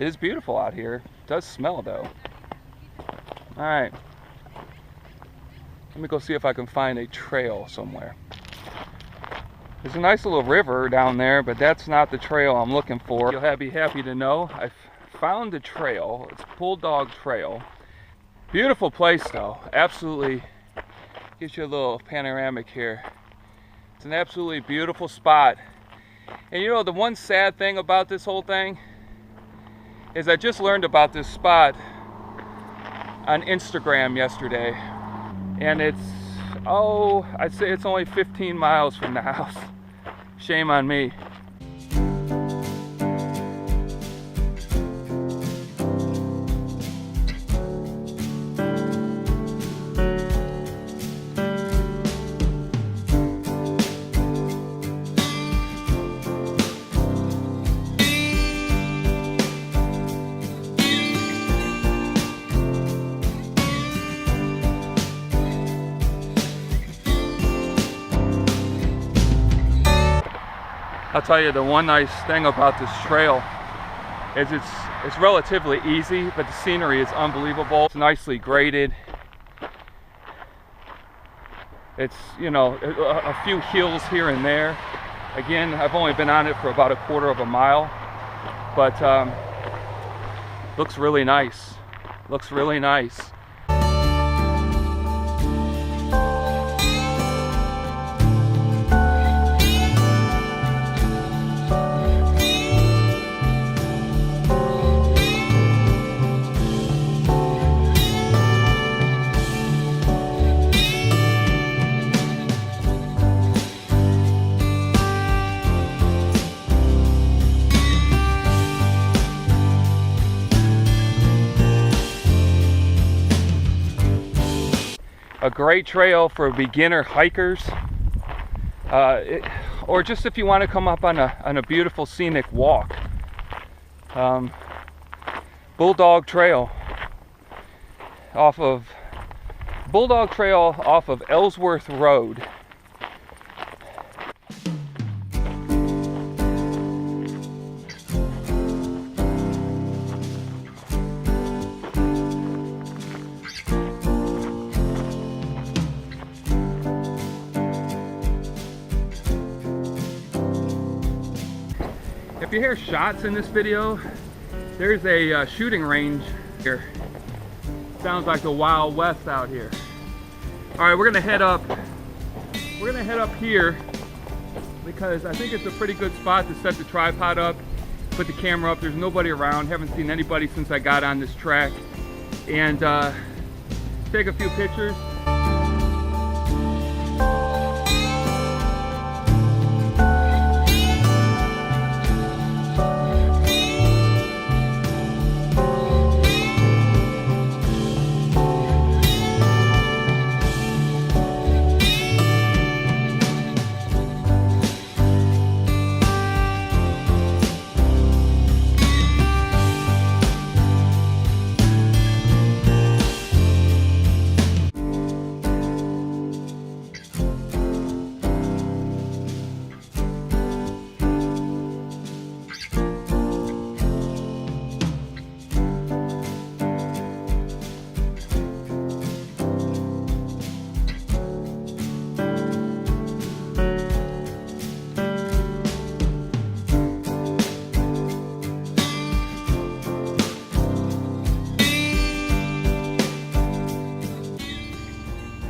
It is beautiful out here. It does smell though. All right. Let me go see if I can find a trail somewhere. There's a nice little river down there, but that's not the trail I'm looking for. You'll be happy to know I found the trail. It's Bulldog Trail. Beautiful place though. Absolutely gives you a little panoramic here. It's an absolutely beautiful spot. And you know, the one sad thing about this whole thing is I just learned about this spot on Instagram yesterday. And it's, I'd say it's only 15 miles from the house. Shame on me. I'll tell you, the one nice thing about this trail is it's relatively easy, but the scenery is unbelievable. It's nicely graded. It's, you know, a few hills here and there. Again, I've only been on it for about a quarter of a mile, but looks really nice. Looks really nice. A great trail for beginner hikers, or just if you want to come up on a beautiful scenic walk. Bulldog Trail off of Ellsworth Road. If you hear shots in this video, there's a shooting range here. Sounds like the Wild West out here. All right, we're gonna head up. We're gonna head up here because I think it's a pretty good spot to set the tripod up, put the camera up. There's nobody around. Haven't seen anybody since I got on this track, and take a few pictures.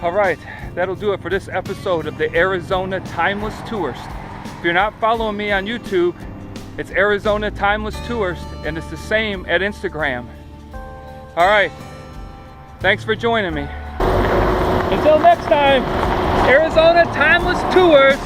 All right, that'll do it for this episode of the Arizona Timeless Tourist. If you're not following me on YouTube, it's Arizona Timeless Tourist, and it's the same at Instagram. All right, thanks for joining me. Until next time, Arizona Timeless Tourist.